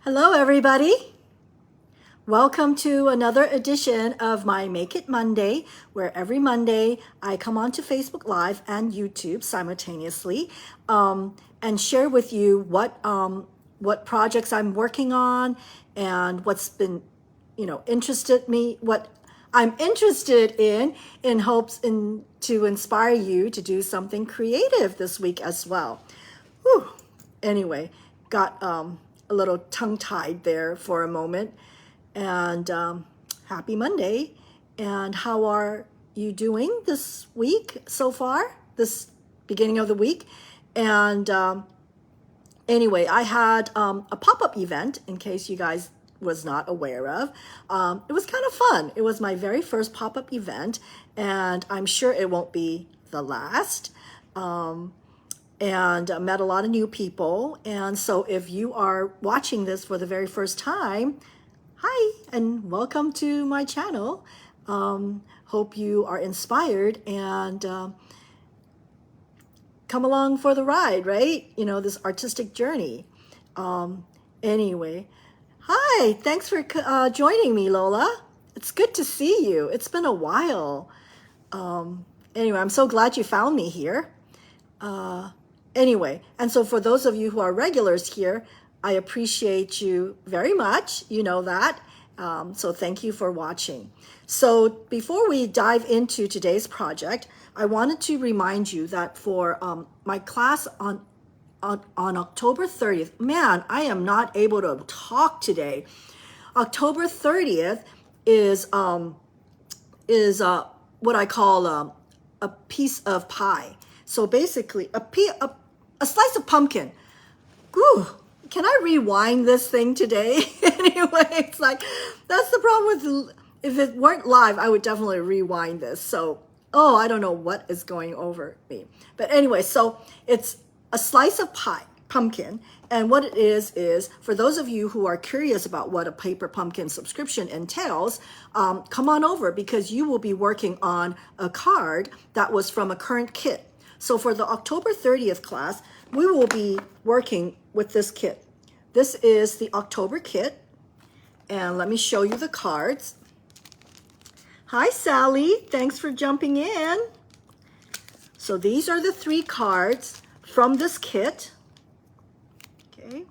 Hello, everybody. Welcome to another edition of my Make It Monday, where every Monday I come onto Facebook Live and YouTube simultaneously and share with you what projects I'm working on and what's been, what I'm interested in hopes to inspire you to do something creative this week as well. Whew. Anyway, got a little tongue-tied there for a moment. And happy Monday. And how are you doing this week so far, this beginning of the week? And anyway, I had a pop-up event, in case you guys was not aware of. It was kind of fun. It was my very first pop-up event, and I'm sure it won't be the last. And met a lot of new people. And so if you are watching this for the very first time, hi, and welcome to my channel. Hope you are inspired and come along for the ride, right? You know, this artistic journey. Anyway, hi, thanks for joining me, Lola. It's good to see you. It's been a while. Anyway, I'm so glad you found me here. Anyway, and so for those of you who are regulars here, I appreciate you very much. You know that. So thank you for watching. So before we dive into today's project, I wanted to remind you that for my class on October 30th, man, I am not able to talk today. October 30th is what I call a piece of pie. So basically, a slice of pumpkin. Whew, can I rewind this thing today? Anyway, it's like, that's the problem with, if it weren't live, I would definitely rewind this. So, I don't know what is going over me. But anyway, so it's a slice of pumpkin. And what it is for those of you who are curious about what a paper pumpkin subscription entails, come on over because you will be working on a card that was from a current kit. So for the October 30th class, we will be working with this kit. This is the October kit. And let me show you the cards. Hi, Sally. Thanks for jumping in. So these are the 3 cards from this kit. Okay.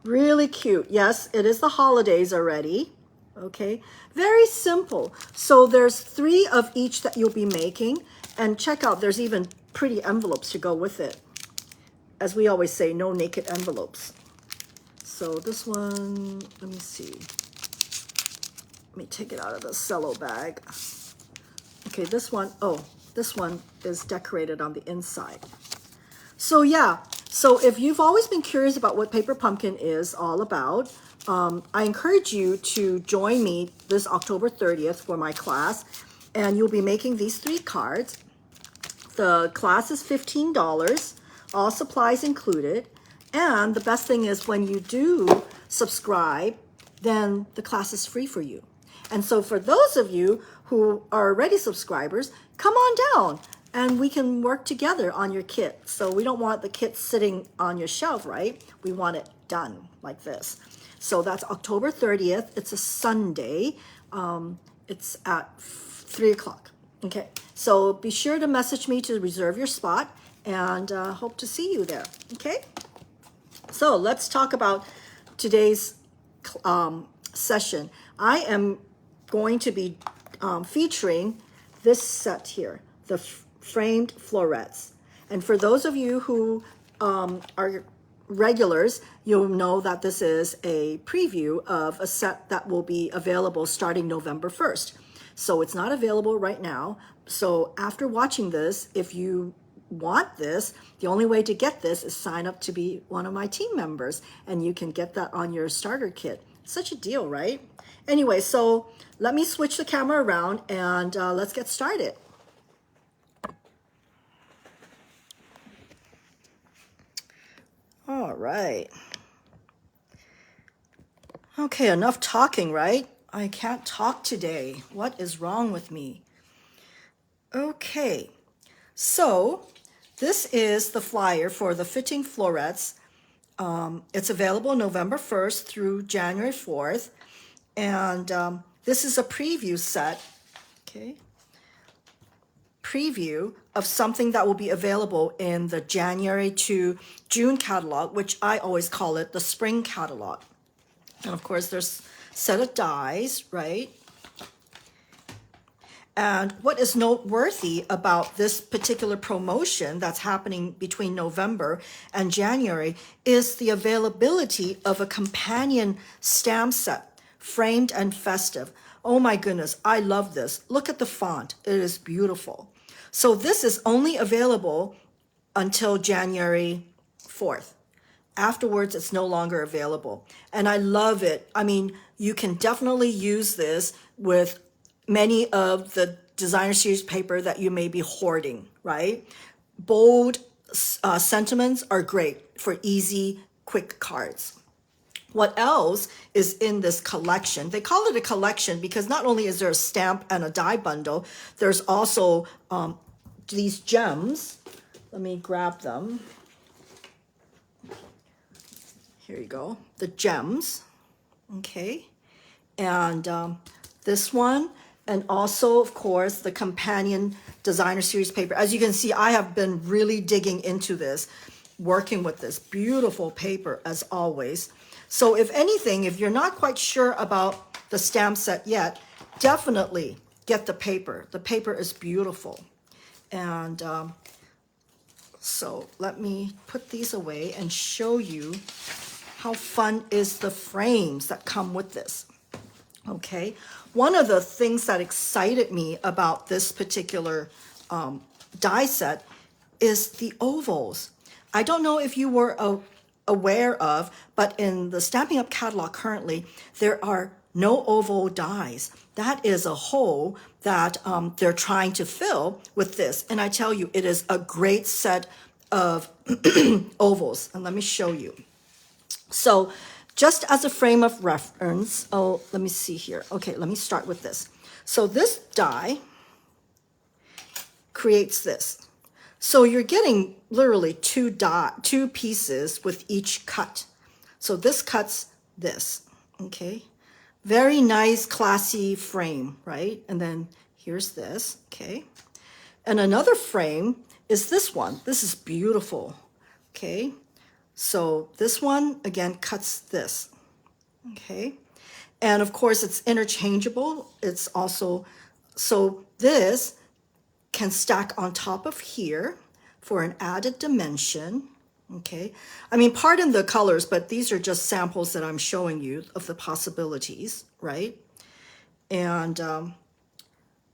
Really cute. Yes, it is the holidays already. Okay. Very simple. So there's 3 of each that you'll be making. And check out, there's even pretty envelopes to go with it. As we always say, no naked envelopes. So this one, let me see. Let me take it out of the cello bag. Okay, this one is decorated on the inside. So yeah, so if you've always been curious about what Paper Pumpkin is all about, I encourage you to join me this October 30th for my class. And you'll be making these 3 cards. The class is $15, all supplies included. And the best thing is when you do subscribe, then the class is free for you. And so for those of you who are already subscribers, come on down and we can work together on your kit. So we don't want the kit sitting on your shelf, right? We want it done like this. So that's October 30th. It's a Sunday. It's at 3 o'clock. Okay, so be sure to message me to reserve your spot and hope to see you there. Okay, so let's talk about today's session. I am going to be featuring this set here, the framed florets. And for those of you who are regulars, you'll know that this is a preview of a set that will be available starting November 1st. So it's not available right now. So after watching this, if you want this, the only way to get this is sign up to be one of my team members, and you can get that on your starter kit. Such a deal, right? Anyway, so let me switch the camera around and let's get started. All right. Okay, enough talking, right? I can't talk today. What is wrong with me? Okay, so this is the flyer for the Fitting Florets It's available November 1st through January 4th. And this is a preview set, okay? Preview of something that will be available in the January to June catalog, which I always call it the spring catalog. And of course, there's a set of dies, right? And what is noteworthy about this particular promotion that's happening between November and January is the availability of a companion stamp set, framed and festive. Oh my goodness, I love this. Look at the font, it is beautiful. So this is only available until January 4th. Afterwards, it's no longer available. And I love it. I mean, you can definitely use this with many of the designer series paper that you may be hoarding, right? Bold sentiments are great for easy, quick cards. What else is in this collection? They call it a collection because not only is there a stamp and a die bundle, there's also these gems. Let me grab them. Here you go, the gems, okay? And this one, and also, of course, the companion designer series paper. As you can see, I have been really digging into this, working with this beautiful paper as always. So if anything, if you're not quite sure about the stamp set yet, definitely get the paper. The paper is beautiful. And so let me put these away and show you how fun is the frames that come with this. Okay, one of the things that excited me about this particular die set is the ovals. I don't know if you were aware of, but in the Stampin' Up! Catalog currently, there are no oval dies. That is a hole that they're trying to fill with this. And I tell you, it is a great set of ovals. And let me show you. So just as a frame of reference, oh, let me see here. Okay, let me start with this. So this die creates this. So you're getting literally two pieces with each cut. So this cuts this, okay? Very nice, classy frame, right? And then here's this, okay? And another frame is this one. This is beautiful, okay? So this one, again, cuts this, okay? And of course, it's interchangeable. It's also, so this can stack on top of here for an added dimension, okay? I mean, pardon the colors, but these are just samples that I'm showing you of the possibilities, right? And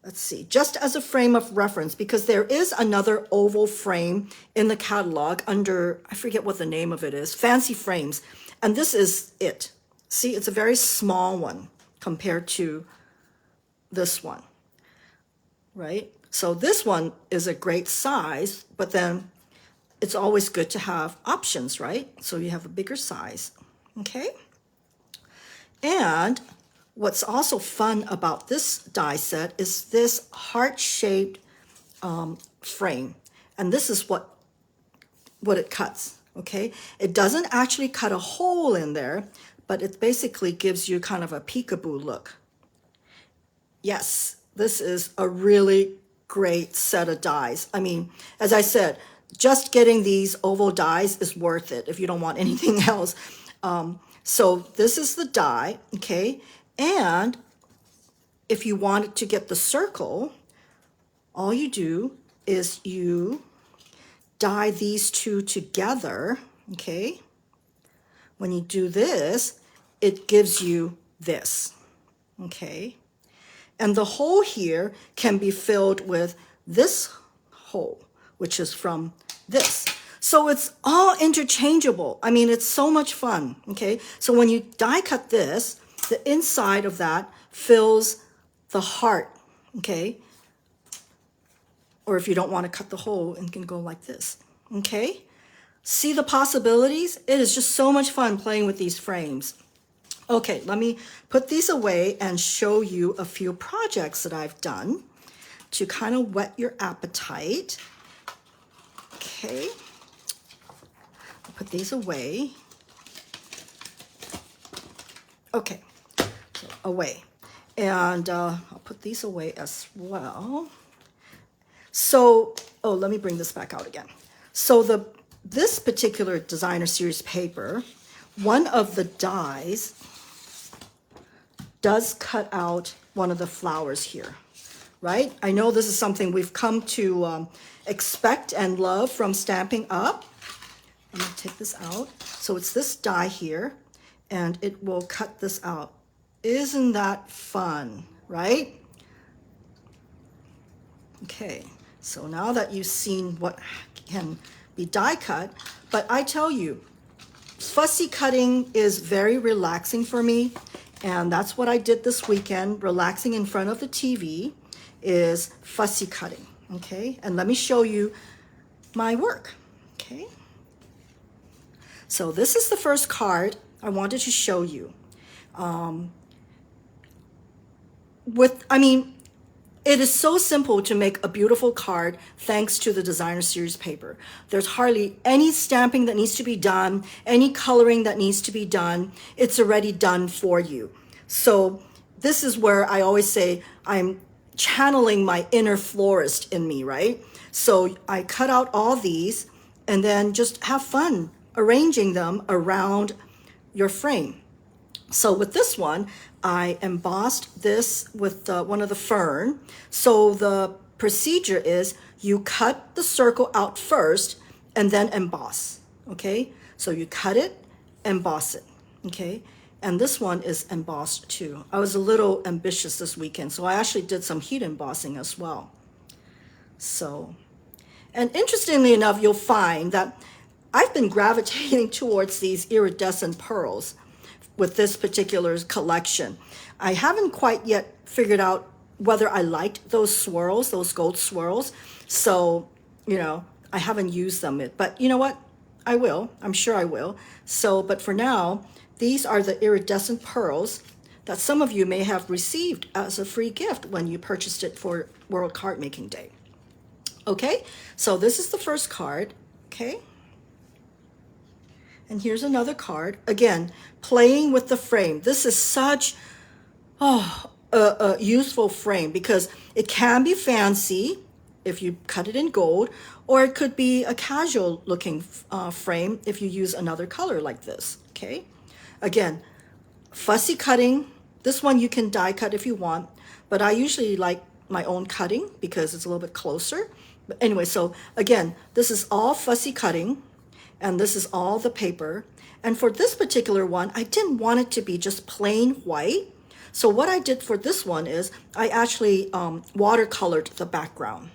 let's see, just as a frame of reference, because there is another oval frame in the catalog under, I forget what the name of it is, Fancy Frames. And this is it. See, it's a very small one compared to this one, right? So this one is a great size, but then it's always good to have options, right? So you have a bigger size, okay? And what's also fun about this die set is this heart-shaped frame. And this is what it cuts, okay? It doesn't actually cut a hole in there, but it basically gives you kind of a peekaboo look. Yes, this is a really great set of dies. I mean, as I said, just getting these oval dies is worth it if you don't want anything else. So this is the die, okay? And if you want to get the circle, all you do is you die these two together, okay? When you do this, it gives you this, okay? And the hole here can be filled with this hole, which is from this. So it's all interchangeable. I mean, it's so much fun, okay? So when you die cut this, the inside of that fills the heart, okay? Or if you don't want to cut the hole, it can go like this, okay? See the possibilities? It is just so much fun playing with these frames. Okay, let me put these away and show you a few projects that I've done to kind of whet your appetite. Okay, I'll put these away. Okay, so away. And I'll put these away as well. So, oh, let me bring this back out again. So this particular designer series paper, one of the dies does cut out one of the flowers here, right? I know this is something we've come to expect and love from Stampin' Up. I'm gonna take this out. So it's this die here, and it will cut this out. Isn't that fun, right? Okay, so now that you've seen what can be die cut, but I tell you, fussy cutting is very relaxing for me, and that's what I did this weekend. Relaxing in front of the TV is fussy cutting, okay? And let me show you my work, okay? So this is the first card I wanted to show you. It is so simple to make a beautiful card thanks to the designer series paper. There's hardly any stamping that needs to be done, any coloring that needs to be done. It's already done for you. So this is where I always say I'm channeling my inner florist in me, right? So I cut out all these and then just have fun arranging them around your frame. So with this one, I embossed this with one of the fern. So the procedure is you cut the circle out first and then emboss, okay? So you cut it, emboss it, okay? And this one is embossed too. I was a little ambitious this weekend, so I actually did some heat embossing as well. So, and interestingly enough, you'll find that I've been gravitating towards these iridescent pearls with this particular collection. I haven't quite yet figured out whether I liked those swirls, those gold swirls. So, you know, I haven't used them yet. But you know what? I will. I'm sure I will. So, but for now, these are the iridescent pearls that some of you may have received as a free gift when you purchased it for World Card Making Day. Okay, so this is the first card. Okay. And here's another card. Again, playing with the frame. This is such a useful frame because it can be fancy if you cut it in gold, or it could be a casual looking frame if you use another color like this, okay? Again, fussy cutting. This one you can die cut if you want, but I usually like my own cutting because it's a little bit closer. But anyway, so again, this is all fussy cutting. And this is all the paper. And for this particular one, I didn't want it to be just plain white. So what I did for this one is I actually watercolored the background,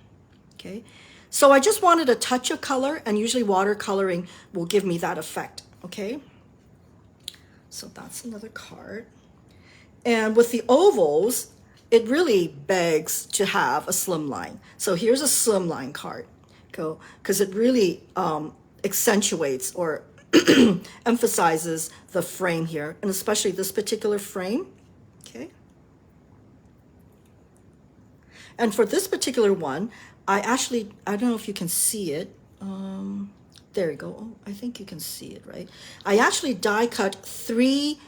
okay? So I just wanted a touch of color, and usually watercoloring will give me that effect, okay? So that's another card. And with the ovals, it really begs to have a slimline. So here's a slimline card, because it really accentuates or emphasizes the frame here, and especially this particular frame, okay? And for this particular one, I don't know if you can see it. There you go. Oh, I think you can see it, right? I actually die cut 3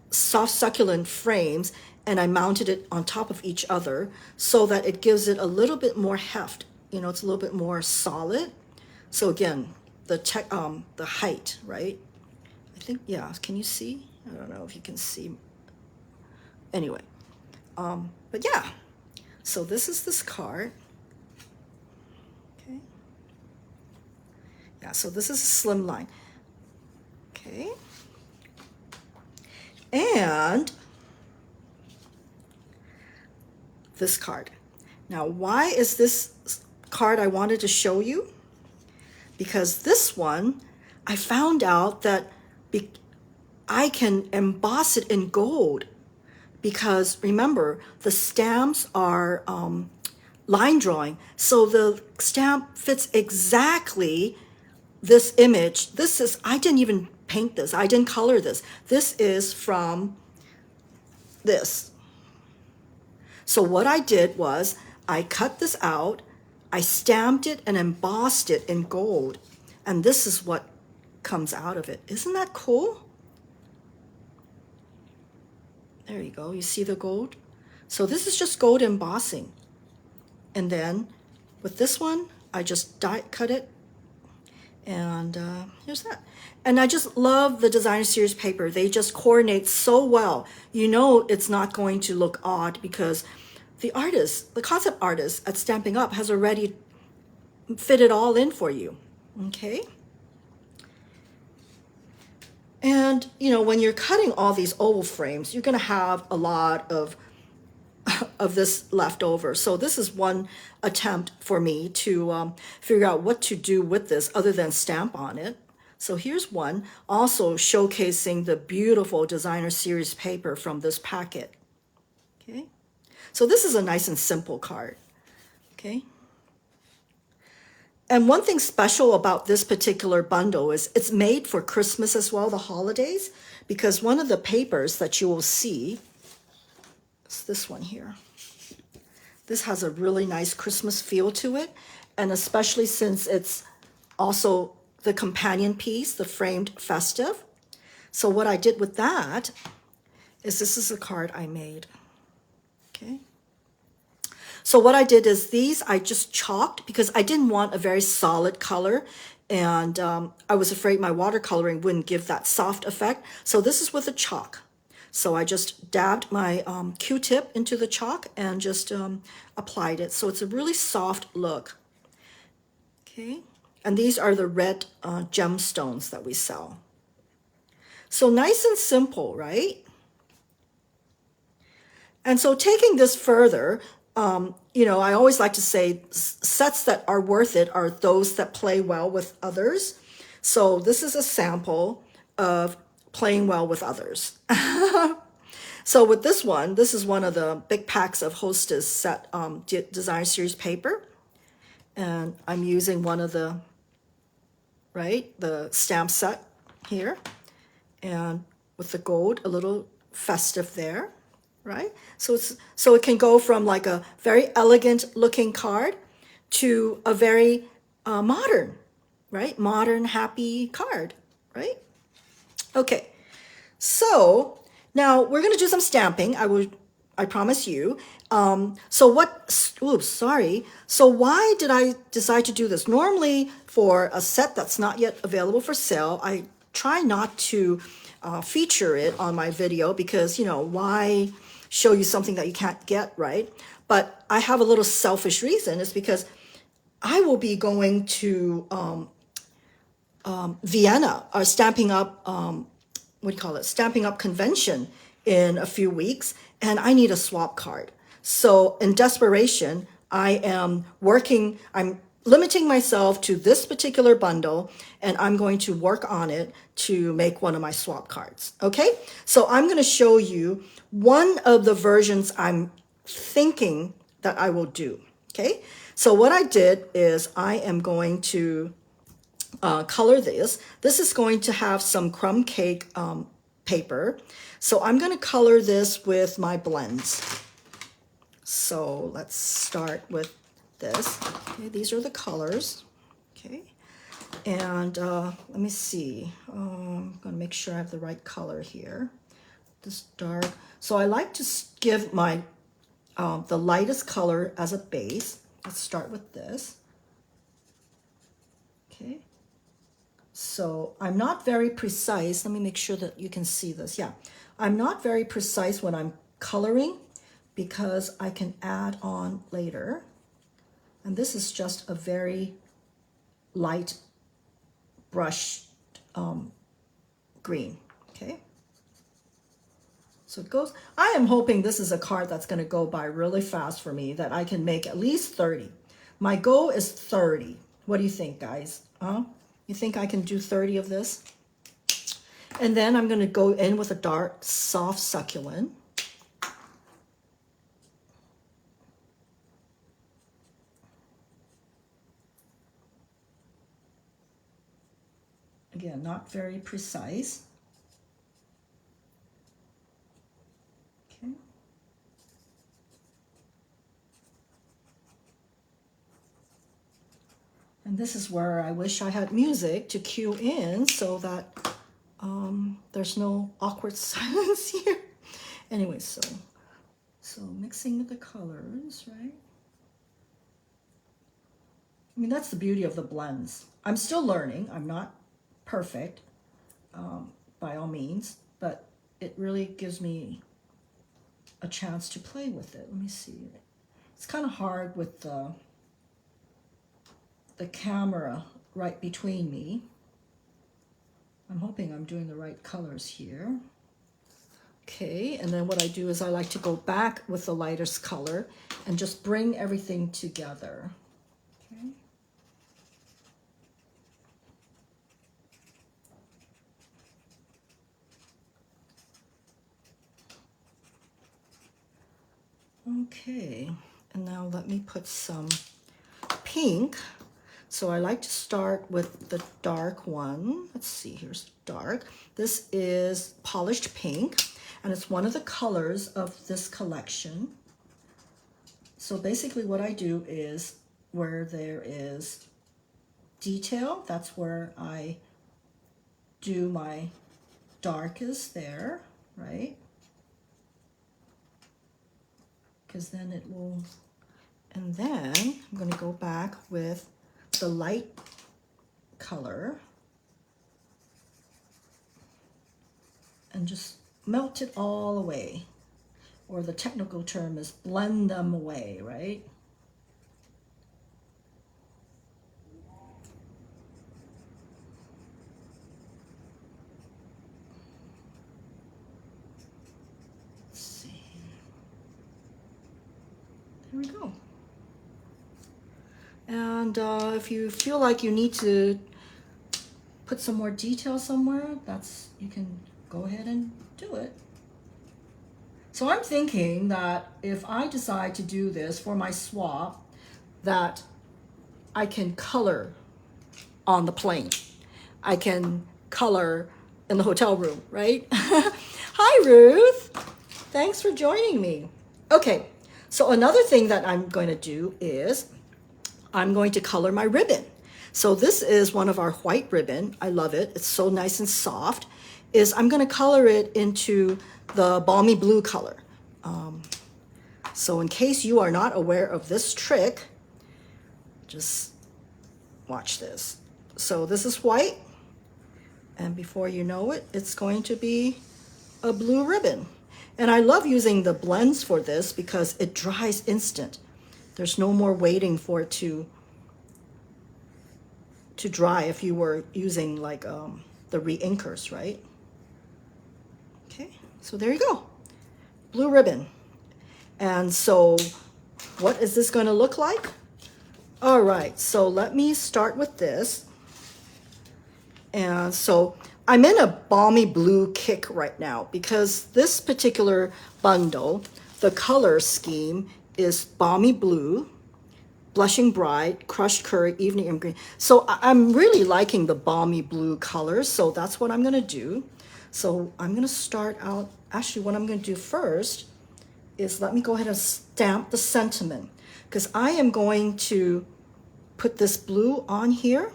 soft succulent frames, and I mounted it on top of each other so that it gives it a little bit more heft. You know, it's a little bit more solid. So again, the height, right? I think, yeah, can you see? I don't know if you can see. Anyway, but yeah, so this is this card. Okay. Yeah, so this is a slim line. Okay. And this card. Now, why is this card I wanted to show you? Because this one, I found out that I can emboss it in gold. Because remember, the stamps are line drawing. So the stamp fits exactly this image. This is, I didn't even paint this. I didn't color this. This is from this. So what I did was I cut this out, I stamped it and embossed it in gold. And this is what comes out of it. Isn't that cool? There you go. You see the gold? So this is just gold embossing. And then with this one, I just die cut it. And here's that. And I just love the designer series paper. They just coordinate so well. You know it's not going to look odd because the artist, the concept artist at Stamping Up has already fit it all in for you. Okay? And, you know, when you're cutting all these oval frames, you're going to have a lot of this left over. So this is one attempt for me to figure out what to do with this other than stamp on it. So here's one, also showcasing the beautiful designer series paper from this packet. Okay, so this is a nice and simple card. Okay. And one thing special about this particular bundle is it's made for Christmas as well, the holidays, because one of the papers that you will see is this one here. This has a really nice Christmas feel to it, and especially since it's also the companion piece, the framed festive. So what I did with that is this is a card I made. Okay. So what I did is these I just chalked because I didn't want a very solid color, and I was afraid my watercoloring wouldn't give that soft effect. So this is with a chalk. So I just dabbed my Q-tip into the chalk and just applied it. So it's a really soft look. Okay, and these are the red gemstones that we sell. So nice and simple, right? And so taking this further, you know, I always like to say sets that are worth it are those that play well with others. So this is a sample of playing well with others. So with this one, this is one of the big packs of Hostess set design series paper. And I'm using one of the, the stamp set here. And with the gold, a little festive there. Right? So it can go from like a very elegant looking card to a very modern, right? Modern, happy card, right? Okay. So now we're going to do some stamping. I promise you. So why did I decide to do this? Normally for a set that's not yet available for sale, I try not to feature it on my video because, you know, why show you something that you can't get, right? But I have a little selfish reason. It's because I will be going to Vienna, or Stamping Up, Stamping Up convention in a few weeks, and I need a swap card. So in desperation, I'm limiting myself to this particular bundle, and I'm going to work on it to make one of my swap cards. Okay, so I'm going to show you one of the versions I'm thinking that I will do. Okay, so what I did is I am going to color this. This is going to have some crumb cake paper. So I'm going to color this with my blends. So let's start with this. Okay, these are the colors. Okay, and let me see. I'm going to make sure I have the right color here. This dark. So I like to give my the lightest color as a base. Let's start with this. Okay. So I'm not very precise. Let me make sure that you can see this. Yeah, I'm not very precise when I'm coloring because I can add on later. And this is just a very light brush green, okay? So it goes, I am hoping this is a card that's gonna go by really fast for me, that I can make at least 30. My goal is 30. What do you think, guys? You think I can do 30 of this? And then I'm gonna go in with a dark, soft succulent. Again, not very precise. Okay. And this is where I wish I had music to cue in so that there's no awkward silence here. Anyway, so mixing with the colors, right? I mean, that's the beauty of the blends. I'm still learning. I'm not perfect by all means, but it really gives me a chance to play with it. Let me see. It's kind of hard with the camera right between me. I'm hoping I'm doing the right colors here. Okay, and then what I do is I like to go back with the lightest color and just bring everything together. Okay. Okay, and now let me put some pink. So I like to start with the dark one. Let's see, here's dark. This is polished pink, and it's one of the colors of this collection. So basically what I do is where there is detail, that's where I do my darkest there, right? Because then it will, and then I'm going to go back with the light color and just melt it all away, or the technical term is blend them away, right? Let's see. There we go. And if you feel like you need to put some more detail somewhere, you can go ahead and do it. So I'm thinking that if I decide to do this for my swap, that I can color on the plane. I can color in the hotel room, right? Hi, Ruth. Thanks for joining me. Okay, so another thing that I'm going to do is I'm going to color my ribbon. So this is one of our white ribbon. I love it. It's so nice and soft. I'm going to color it into the balmy blue color. So in case you are not aware of this trick, just watch this. So this is white, and before you know it, it's going to be a blue ribbon. And I love using the blends for this because it dries instant. There's no more waiting for it to dry if you were using like the re-inkers, right? Okay, so there you go, blue ribbon. And so what is this going to look like? All right, so let me start with this. And so I'm in a balmy blue kick right now because this particular bundle, the color scheme is balmy blue, blushing bride, crushed curry, evening and green. So I'm really liking the balmy blue colors, so that's what I'm going to do. So I'm going to start out, actually what I'm going to do first is let me go ahead and stamp the sentiment, because I am going to put this blue on here.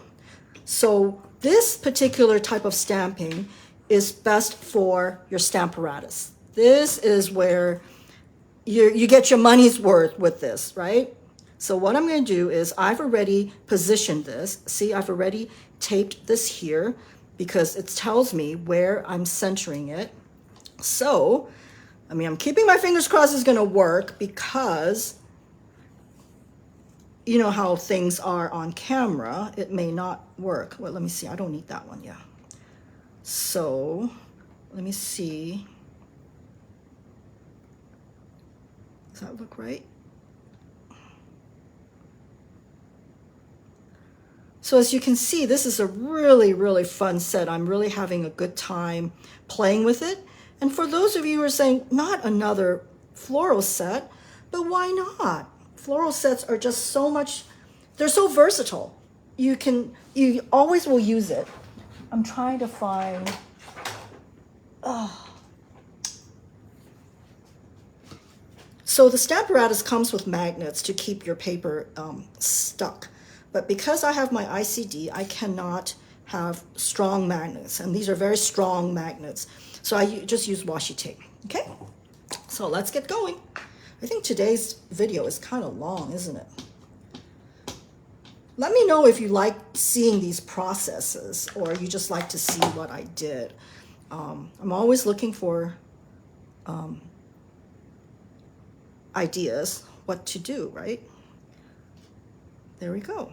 So this particular type of stamping is best for your Stamparatus. This is where you get your money's worth with this, right? So what I'm going to do is I've already positioned this. See, I've already taped this here because it tells me where I'm centering it. So, I mean, I'm keeping my fingers crossed it's going to work because you know how things are on camera. It may not work. Well, let me see. I don't need that one. Yeah. So let me see. Does that look right? So as you can see, this is a really, really fun set. I'm really having a good time playing with it. And for those of you who are saying, not another floral set, but why not? Floral sets are just so much, they're so versatile. You always will use it. I'm trying to find, So the Stamparatus comes with magnets to keep your paper stuck. But because I have my ICD, I cannot have strong magnets. And these are very strong magnets. So I just use washi tape, okay? So let's get going. I think today's video is kind of long, isn't it? Let me know if you like seeing these processes or you just like to see what I did. I'm always looking for ideas what to do, right? There we go.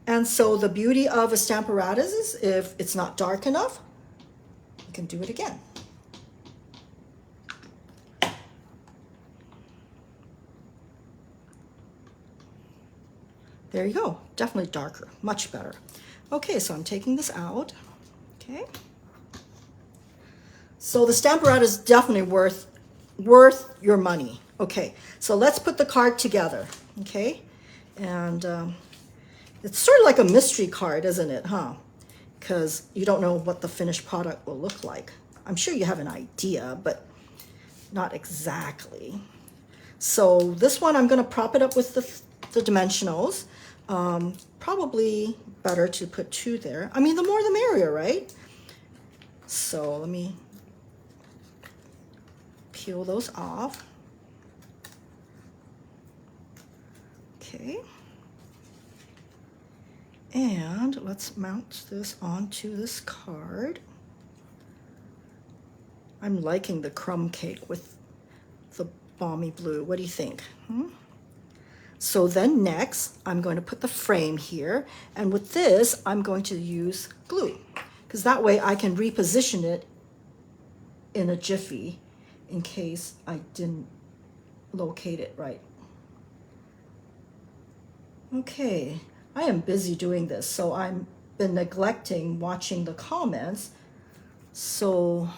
And so the beauty of a Stamparatus is if it's not dark enough, you can do it again. There you go, definitely darker, much better. Okay, so I'm taking this out, okay? So the Stamparatus is definitely worth your money. Okay, so let's put the card together, okay? And it's sort of like a mystery card, isn't it, huh? Because you don't know what the finished product will look like. I'm sure you have an idea, but not exactly. So this one, I'm gonna prop it up with the dimensionals. Probably better to put 2 there. I mean, the more the merrier, right? So let me peel those off. Okay. And let's mount this onto this card. I'm liking the crumb cake with the balmy blue. What do you think? So then next, I'm going to put the frame here. And with this, I'm going to use glue, because that way I can reposition it in a jiffy in case I didn't locate it right. Okay, I am busy doing this, so I've been neglecting watching the comments. So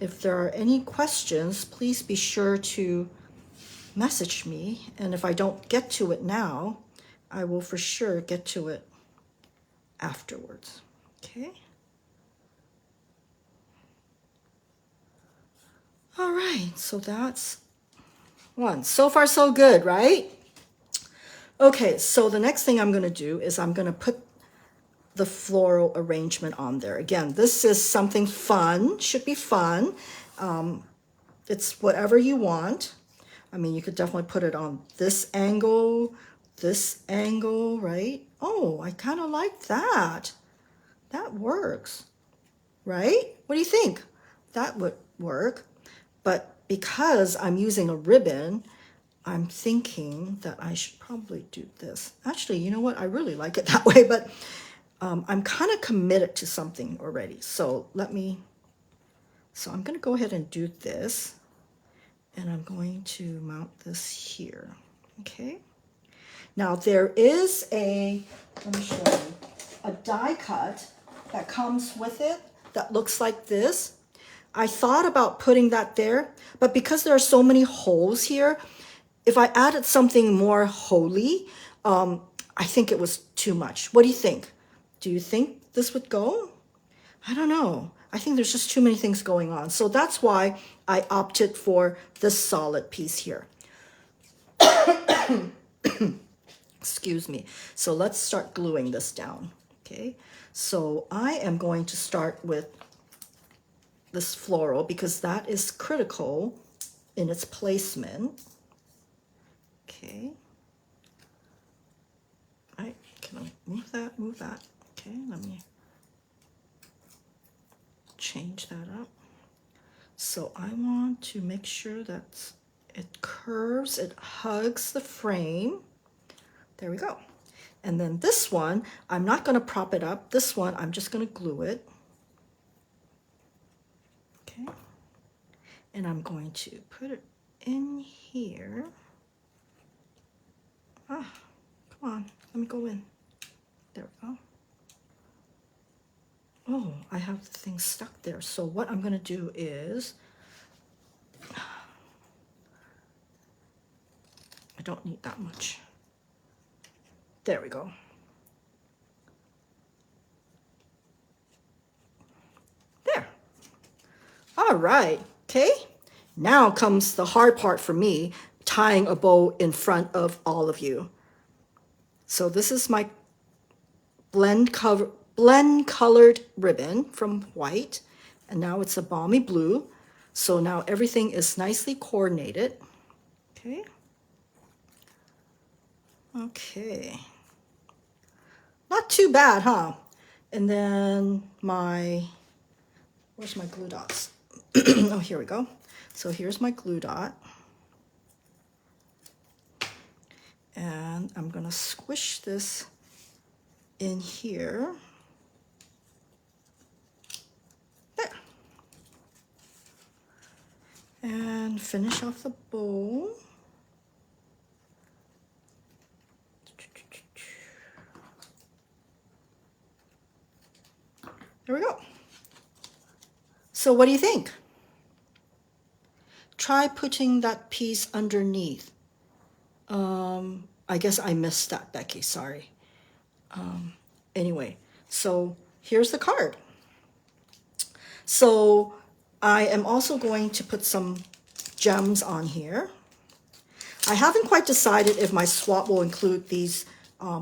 if there are any questions, please be sure to message me, and if I don't get to it now, I will for sure get to it afterwards. Okay. All right, so that's one. So far, so good, right? Okay, so the next thing I'm going to do is I'm going to put the floral arrangement on there. Again, this is something fun, should be fun. It's whatever you want. I mean, you could definitely put it on this angle, right? Oh, I kind of like that. That works, right? What do you think? That would work. But because I'm using a ribbon, I'm thinking that I should probably do this. Actually, you know what? I really like it that way, but I'm kind of committed to something already. So I'm going to go ahead and do this. And I'm going to mount this here, okay? Now there is let me show you, a die cut that comes with it that looks like this. I thought about putting that there, but because there are so many holes here, if I added something more holy, I think it was too much. What do you think? Do you think this would go? I don't know. I think there's just too many things going on. So that's why I opted for this solid piece here. Excuse me. So let's start gluing this down. Okay. So I am going to start with this floral because that is critical in its placement. Okay. All right. Can I move that? Move that. Okay. Let me change that up. So I want to make sure that it curves, it hugs the frame. There we go. And then this one, I'm not going to prop it up. This one, I'm just going to glue it. Okay. And I'm going to put it in here. Ah, come on, let me go in. There we go. Oh, I have the thing stuck there. So what I'm going to do is, I don't need that much. There we go. There. All right, okay. Now comes the hard part for me, tying a bow in front of all of you. So this is my blend colored ribbon from white, and now it's a balmy blue. So now everything is nicely coordinated. Okay. Okay. Not too bad, huh? And then where's my glue dots? Oh, here we go. So here's my glue dot. And I'm gonna squish this in here. There. And finish off the bow. There we go. So what do you think? Try putting that piece underneath. I guess I missed that, Becky, sorry. Anyway, so here's the card. So I am also going to put some gems on here. I haven't quite decided if my swap will include these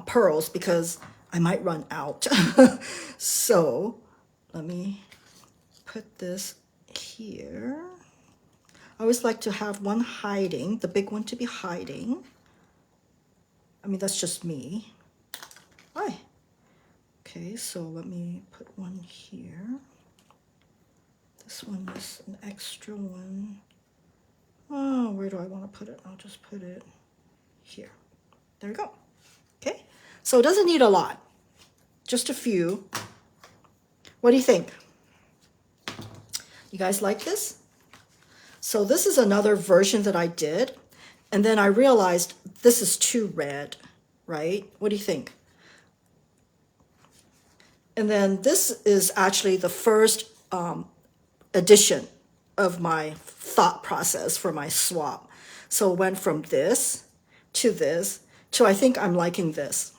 pearls because I might run out. So let me put this here. I always like to have one hiding, the big one to be hiding. I mean, that's just me. Hi. Okay, so let me put one here. This one is an extra one. Oh, where do I want to put it? I'll just put it here. There we go. Okay, so it doesn't need a lot, just a few. What do you think? You guys like this? So this is another version that I did, and then I realized this is too red, right? What do you think? And then this is actually the first edition of my thought process for my swap. So it went from this to I think I'm liking this.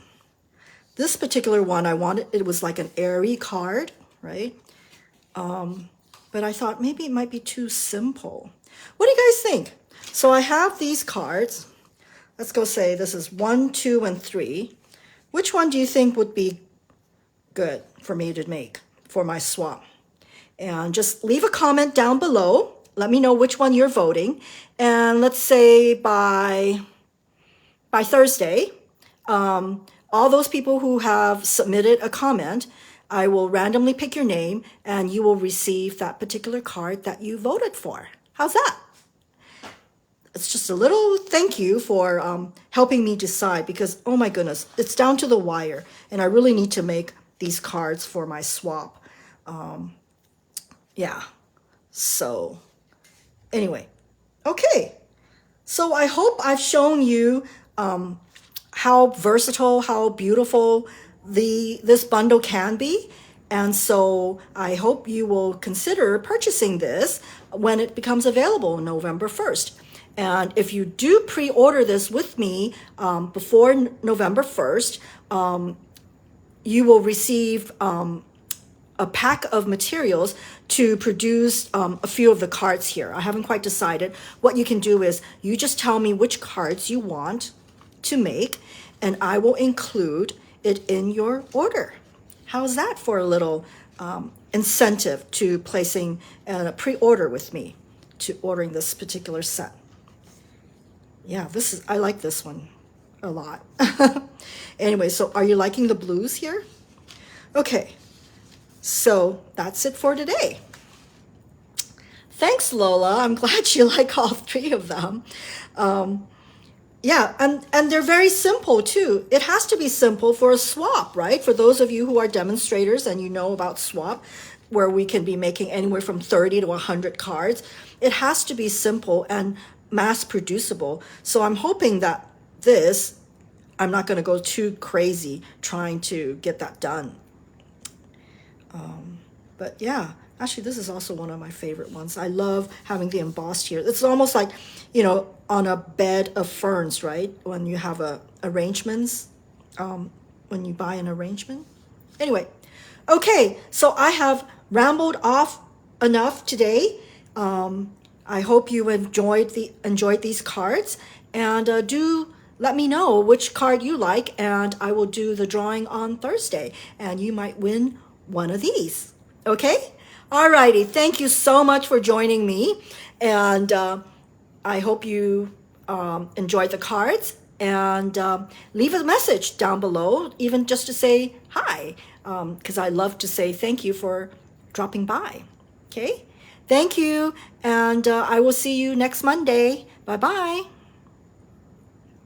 This particular one, I wanted, it was like an airy card, right? But I thought maybe it might be too simple. What do you guys think? So I have these cards. Let's go say this is 1, 2, and 3. Which one do you think would be good for me to make for my swap? And just leave a comment down below. Let me know which one you're voting. And let's say by Thursday, all those people who have submitted a comment, I will randomly pick your name and you will receive that particular card that you voted for. How's that? It's just a little thank you for helping me decide because, oh my goodness, it's down to the wire and I really need to make these cards for my swap. Yeah, so anyway, okay. So I hope I've shown you how versatile, how beautiful this bundle can be. And so I hope you will consider purchasing this when it becomes available November 1st. And if you do pre-order this with me before November 1st, you will receive a pack of materials to produce a few of the cards here. I haven't quite decided. What you can do is you just tell me which cards you want to make and I will include it in your order. How's that for a little incentive to placing a pre-order with me to ordering this particular set? Yeah, I like this one a lot. Anyway, so are you liking the blues here? Okay, so that's it for today. Thanks, Lola. I'm glad you like all 3 of them. Yeah, and they're very simple too. It has to be simple for a swap, right? For those of you who are demonstrators and you know about swap, where we can be making anywhere from 30 to 100 cards, it has to be simple and mass producible. So I'm hoping that I'm not going to go too crazy trying to get that done. But yeah, actually this is also one of my favorite ones. I love having the embossed here. It's almost like, you know, on a bed of ferns, right? When you have arrangements, when you buy an arrangement. Anyway, okay, so I have rambled off enough today. I hope you enjoyed these cards, and do let me know which card you like, and I will do the drawing on Thursday, and you might win one of these. Okay? Alrighty, thank you so much for joining me, and I hope you enjoyed the cards, and leave a message down below, even just to say hi, because I love to say thank you for dropping by. Okay, thank you, and I will see you next Monday. Bye bye.